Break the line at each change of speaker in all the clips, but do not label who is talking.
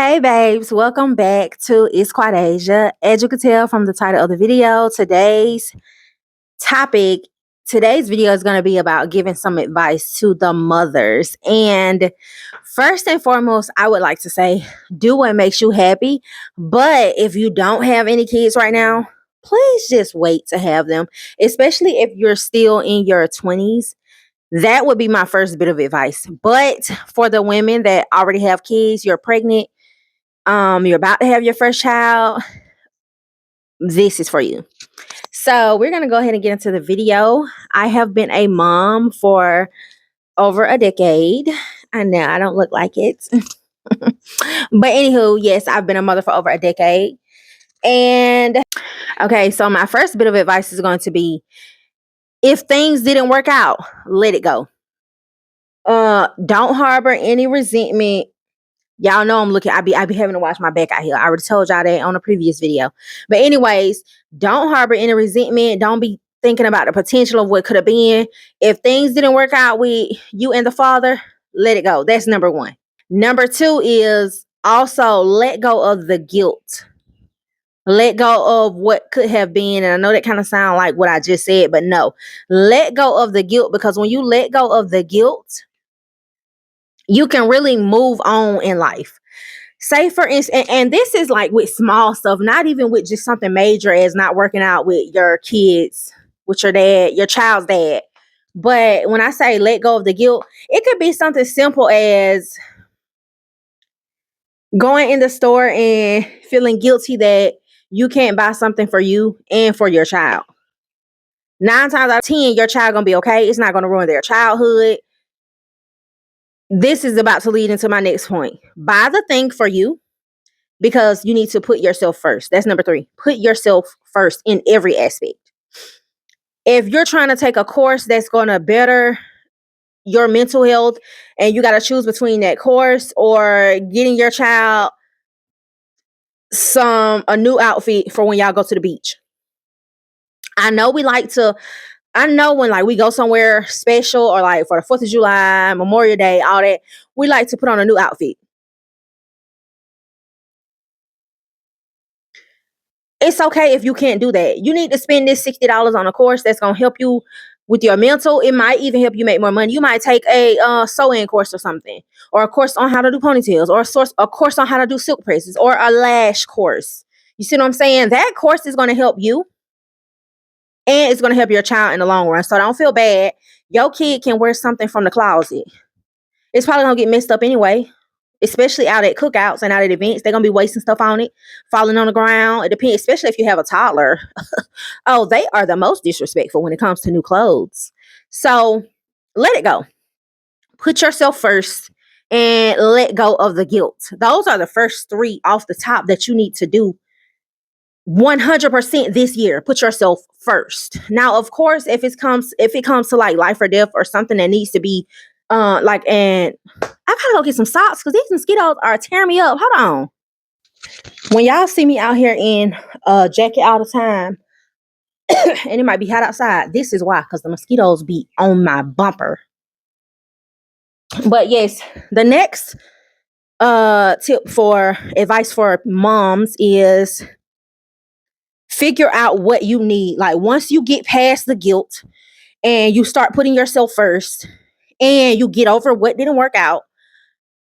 Hey babes, welcome back to It's Quite Asia. As you can tell from the title of the video, topic, today's video is going to be about giving some advice to the mothers. And first and foremost, I would like to say, do what makes you happy. But if you don't have any kids right now, please just wait to have them, especially if you're still in your 20s. That would be my first bit of advice. But for the women that already have kids, you're pregnant, you're about to have your first child, this is for you. So we're going to go ahead and get into the video. I have been a mom for over a decade. I know I don't look like it. But anywho, yes, I've been a mother for over a decade. And okay, so my first bit of advice is going to be, if things didn't work out, let it go. Don't harbor any resentment. Y'all know I'm looking. I be having to watch my back out here. I already told y'all that on a previous video. But anyways, don't harbor any resentment. Don't be thinking about the potential of what could have been. If things didn't work out with you and the father, let it go. That's number one. Number two is also let go of the guilt. Let go of what could have been. And I know that kind of sounds like what I just said, but no. Let go of the guilt, because when you let go of the guilt, you can really move on in life. Say for instance, and this is like with small stuff, not even with just something major as not working out with your kids, with your dad, your child's dad. But when I say let go of the guilt, it could be something simple as going in the store and feeling guilty that you can't buy something for you and for your child. 9 times out of 10, your child gonna be okay. It's not gonna ruin their childhood. This is about to lead into my next point. Buy the thing for you, because you need to put yourself first. That's number 3. Put yourself first in every aspect. If you're trying to take a course that's going to better your mental health, and you got to choose between that course or getting your child a new outfit for when y'all go to the beach. I know when like we go somewhere special, or like for the 4th of July, Memorial Day, all that, we like to put on a new outfit. It's okay if you can't do that. You need to spend this $60 on a course that's going to help you with your mental. It might even help you make more money. You might take a sewing course or something, or a course on how to do ponytails, or a course on how to do silk presses, or a lash course. You see what I'm saying? That course is going to help you, and it's going to help your child in the long run. So don't feel bad. Your kid can wear something from the closet. It's probably going to get messed up anyway, especially out at cookouts and out at events. They're going to be wasting stuff on it, falling on the ground. It depends, especially if you have a toddler. Oh, they are the most disrespectful when it comes to new clothes. So let it go. Put yourself first and let go of the guilt. Those are the first 3 off the top that you need to do 100% this year. Put yourself first. Now, of course, if it comes to like life or death, or something that needs to be and I gotta go get some socks, because these mosquitoes are tearing me up. Hold on. When y'all see me out here in a jacket all the time, and it might be hot outside, this is why, because the mosquitoes be on my bumper. But yes, the next tip for advice for moms is figure out what you need. Like, once you get past the guilt and you start putting yourself first, and you get over what didn't work out,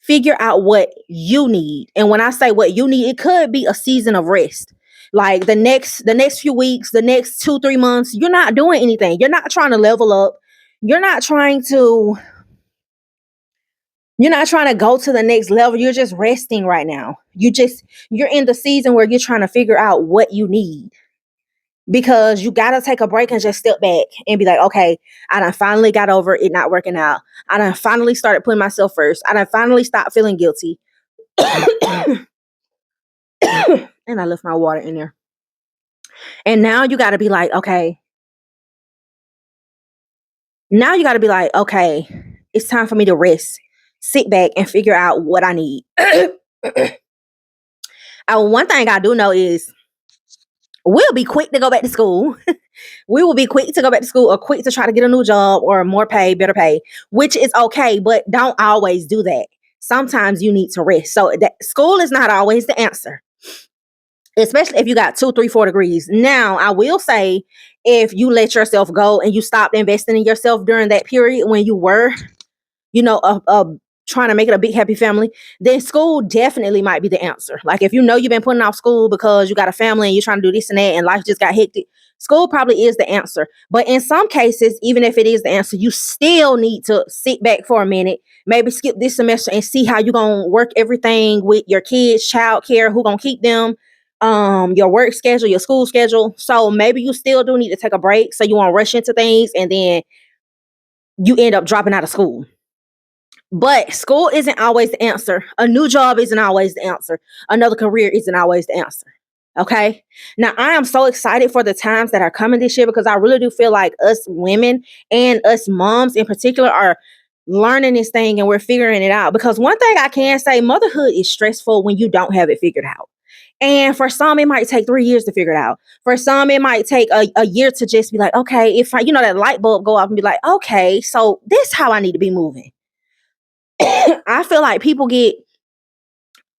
figure out what you need. And when I say what you need, it could be a season of rest. Like the next few weeks, the next 2-3 months, you're not doing anything. You're not trying to level up. You're not trying to go to the next level. You're just resting right now. You're in the season where you're trying to figure out what you need. Because you got to take a break and just step back and be like, okay, I done finally got over it not working out. I done finally started putting myself first. I done finally stopped feeling guilty. And I left my water in there. And now you got to be like, okay. Now you got to be like, okay, it's time for me to rest. Sit back and figure out what I need. One thing I do know is we'll be quick to go back to school. We will be quick to go back to school, or quick to try to get a new job, or more pay, better pay, which is okay, but don't always do that. sometimes you need to rest. So that school is not always the answer, especially if you got 2, 3, 4 degrees. Now, I will say, if you let yourself go and you stopped investing in yourself during that period when you were, trying to make it a big happy family, then school definitely might be the answer. Like if you know you've been putting off school because you got a family and you're trying to do this and that and life just got hectic, school probably is the answer. But in some cases, even if it is the answer, you still need to sit back for a minute, maybe skip this semester and see how you're gonna work everything with your kids, child care, who gonna keep them, your work schedule, your school schedule. So maybe you still do need to take a break. So you won't rush into things and then you end up dropping out of school. But school isn't always the answer. A new job isn't always the answer. Another career isn't always the answer. Okay. Now, I am so excited for the times that are coming this year because I really do feel like us women and us moms in particular are learning this thing and we're figuring it out. Because one thing I can say, motherhood is stressful when you don't have it figured out. And for some, it might take 3 years to figure it out. For some, it might take a year to just be like, okay, if I, that light bulb go off and be like, okay, so this how I need to be moving. I feel like people get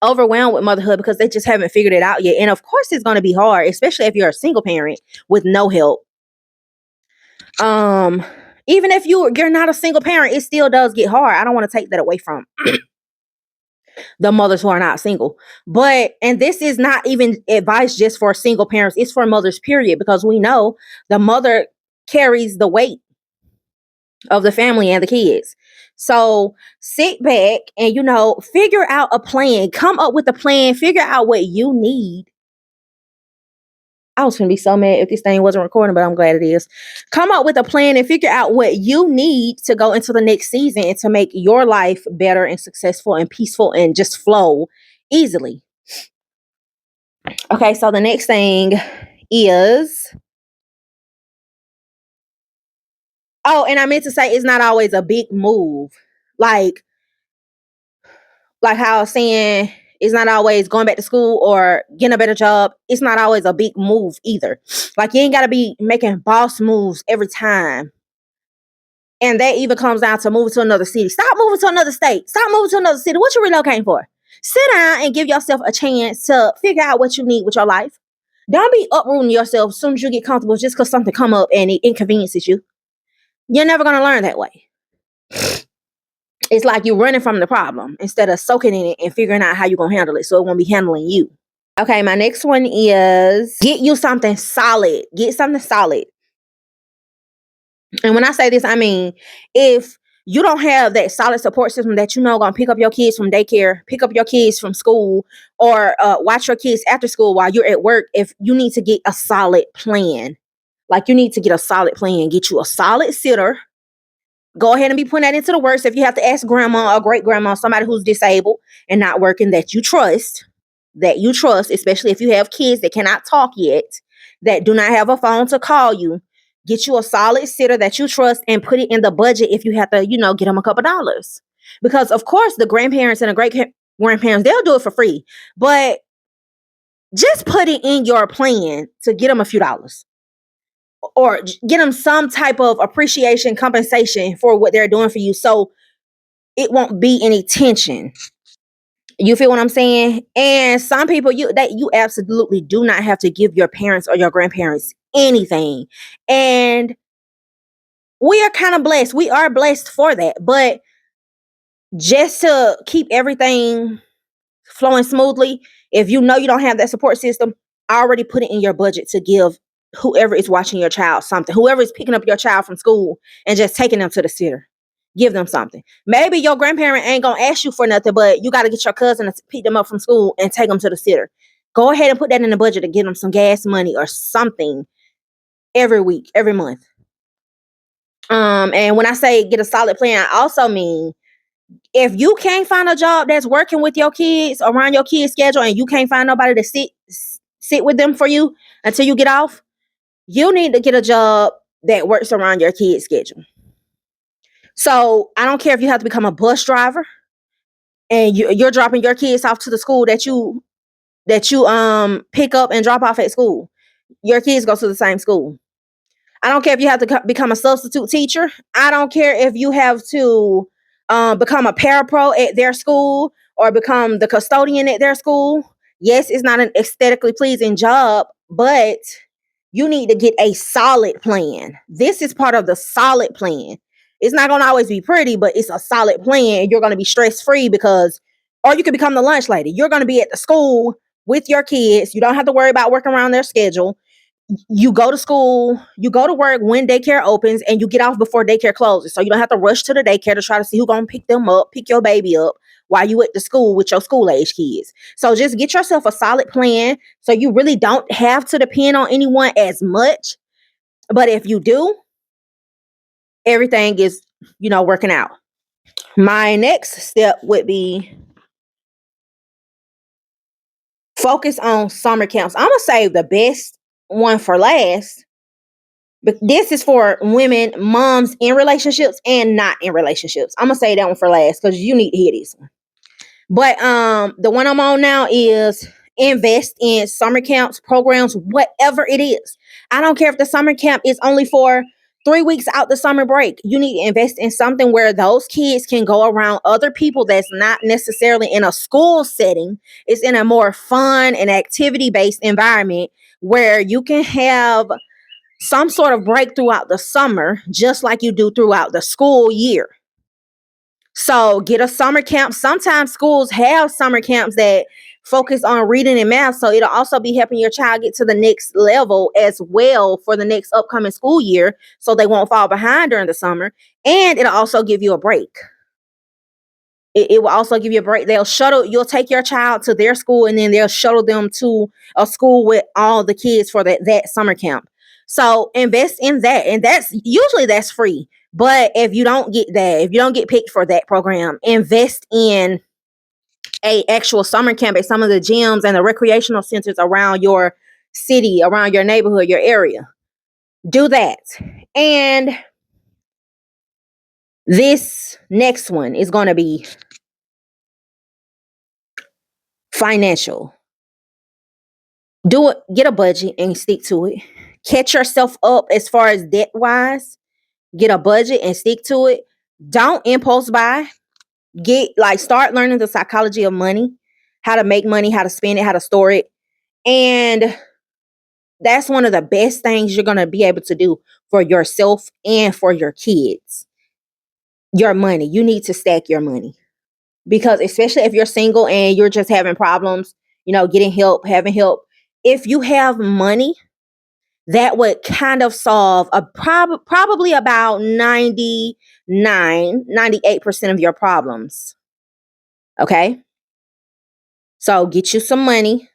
overwhelmed with motherhood because they just haven't figured it out yet. And of course, it's going to be hard, especially if you're a single parent with no help. Even if you're not a single parent, it still does get hard. I don't want to take that away from the mothers who are not single. And this is not even advice just for single parents. It's for mothers, period, because we know the mother carries the weight of the family and the kids. So sit back and, figure out a plan. Come up with a plan. Figure out what you need. I was going to be so mad if this thing wasn't recording, but I'm glad it is. Come up with a plan and figure out what you need to go into the next season and to make your life better and successful and peaceful and just flow easily. Okay, so the next thing is... Oh, and I meant to say it's not always a big move. Like how I was saying, it's not always going back to school or getting a better job. It's not always a big move either. Like you ain't got to be making boss moves every time. And that even comes down to moving to another city. Stop moving to another state. Stop moving to another city. What you relocating for? Sit down and give yourself a chance to figure out what you need with your life. Don't be uprooting yourself as soon as you get comfortable just because something come up and it inconveniences you. You're never going to learn that way. It's like you're running from the problem instead of soaking in it and figuring out how you're going to handle it so it won't be handling you. Okay, my next one is get you something solid. Get something solid. And when I say this, I mean, if you don't have that solid support system that going to pick up your kids from daycare, pick up your kids from school, or watch your kids after school while you're at work, if you need to get a solid plan, like you need to get a solid plan, get you a solid sitter. Go ahead and be putting that into the works. If you have to ask grandma or great grandma, somebody who's disabled and not working that you trust, especially if you have kids that cannot talk yet, that do not have a phone to call you, get you a solid sitter that you trust and put it in the budget if you have to, get them a couple dollars. Because of course the grandparents and the great grandparents, they'll do it for free, but just put it in your plan to get them a few dollars. Or get them some type of appreciation, compensation for what they're doing for you, so it won't be any tension. You feel what I'm saying? And some people, you absolutely do not have to give your parents or your grandparents anything. And we are kind of blessed. We are blessed for that. But just to keep everything flowing smoothly, if you don't have that support system, already put it in your budget to give whoever is watching your child something, whoever is picking up your child from school and just taking them to the sitter, give them something. Maybe your grandparent ain't going to ask you for nothing, but you got to get your cousin to pick them up from school and take them to the sitter. Go ahead and put that in the budget to get them some gas money or something every week, every month. And when I say get a solid plan, I also mean, if you can't find a job that's working with your kids around your kids' schedule and you can't find nobody to sit with them for you until you get off, you need to get a job that works around your kids' schedule. So I don't care if you have to become a bus driver and you're dropping your kids off to the school that you pick up and drop off at school. Your kids go to the same school. I don't care if you have to become a substitute teacher. I don't care if you have to become a parapro at their school or become the custodian at their school. Yes, it's not an aesthetically pleasing job, but you need to get a solid plan. This is part of the solid plan. It's not going to always be pretty, but it's a solid plan. You're going to be stress free because, or you could become the lunch lady. You're going to be at the school with your kids. You don't have to worry about working around their schedule. You go to school, you go to work when daycare opens, and you get off before daycare closes. So you don't have to rush to the daycare to try to see who's going to pick them up, pick your baby up while you at the school with your school age kids. So just get yourself a solid plan so you really don't have to depend on anyone as much. But if you do, everything is, working out. My next step would be focus on summer camps. I'm going to save the best one for last. But this is for women, moms in relationships and not in relationships. I'm gonna say that one for last because you need to hear this one. But the one I'm on now is invest in summer camps, programs, whatever it is. I don't care if the summer camp is only for 3 weeks out the summer break. You need to invest in something where those kids can go around other people that's not necessarily in a school setting. It's in a more fun and activity-based environment where you can have some sort of break throughout the summer, just like you do throughout the school year. So get a summer camp. Sometimes schools have summer camps that focus on reading and math. So it'll also be helping your child get to the next level as well for the next upcoming school year. So they won't fall behind during the summer. And it'll also give you a break. It will also give you a break. You'll take your child to their school and then they'll shuttle them to a school with all the kids for that summer camp. So invest in that. And that's free. But if you don't get that, if you don't get picked for that program, invest in a actual summer camp at some of the gyms and the recreational centers around your city, around your neighborhood, your area. Do that. And this next one is going to be financial. Do it, get a budget and stick to it. Catch yourself up as far as debt wise. Get a budget and stick to it. Don't impulse buy. Start learning the psychology of money, how to make money, how to spend it, how to store it. And that's one of the best things you're going to be able to do for yourself and for your kids. Your money. You need to stack your money. Because especially if you're single and you're just having problems, getting help, having help. If you have money, that would kind of solve probably about 98% of your problems. Okay? So get you some money,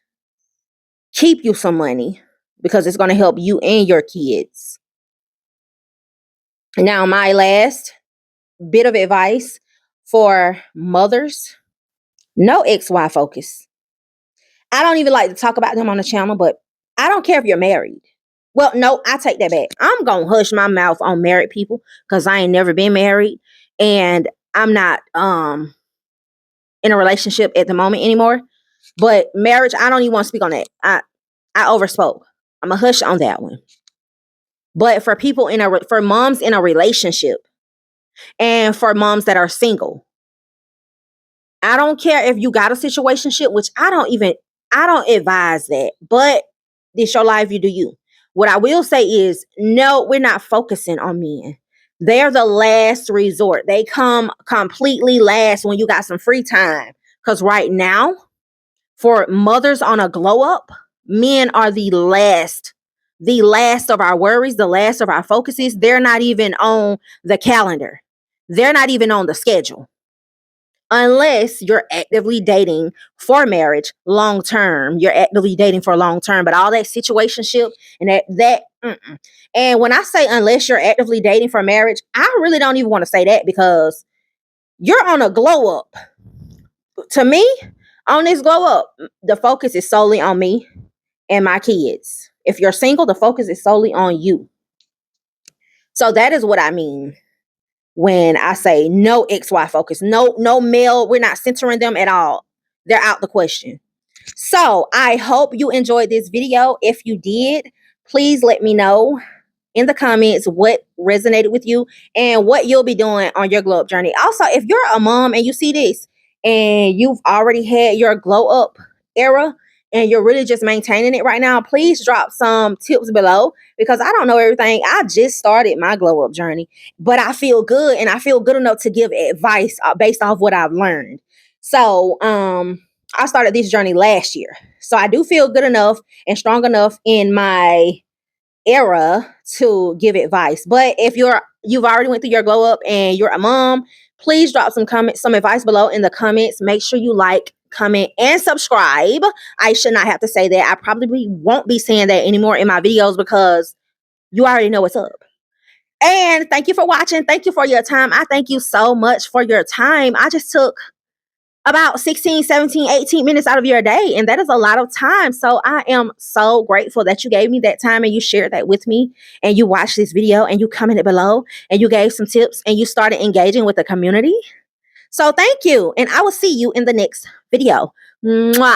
keep you some money, because it's going to help you and your kids. Now, my last bit of advice for mothers: no XY focus. I don't even like to talk about them on the channel, but I don't care if you're married. Well, no, I take that back. I'm going to hush my mouth on married people because I ain't never been married and I'm not in a relationship at the moment anymore. But marriage, I don't even want to speak on that. I overspoke. I'm a hush on that one. But for people for moms in a relationship and for moms that are single, I don't care if you got a situationship, which I don't advise that. But this your life, you do you. What I will say is, no, we're not focusing on men. They're the last resort. They come completely last when you got some free time. Because right now, for mothers on a glow up, men are the last of our worries, the last of our focuses. They're not even on the calendar. They're not even on the schedule. Unless you're actively dating for marriage long term. You're actively dating for long term. But all that situationship and that and when I say unless you're actively dating for marriage, I really don't even want to say that because you're on a glow up. To me, on this glow up, the focus is solely on me and my kids. If you're single, the focus is solely on you. So that is what I mean when I say no XY focus, no male, we're not centering them at all. They're out the question. So I hope you enjoyed this video. If you did, please let me know in the comments what resonated with you and what you'll be doing on your glow up journey. Also, if you're a mom and you see this and you've already had your glow up era and you're really just maintaining it right now, please drop some tips below because I don't know everything. I just started my glow up journey, but I feel good and I feel good enough to give advice based off what I've learned. So, I started this journey last year. So I do feel good enough and strong enough in my era to give advice. But if you've already went through your glow up and you're a mom, please drop some advice below in the comments. Make sure you like, comment, and subscribe. I should not have to say that. I probably won't be saying that anymore in my videos because you already know what's up. And thank you for watching. Thank you for your time. I thank you so much for your time. I just took about 16, 17, 18 minutes out of your day. And that is a lot of time. So I am so grateful that you gave me that time and you shared that with me and you watched this video and you commented below and you gave some tips and you started engaging with the community. So thank you. And I will see you in the next video. Mwah.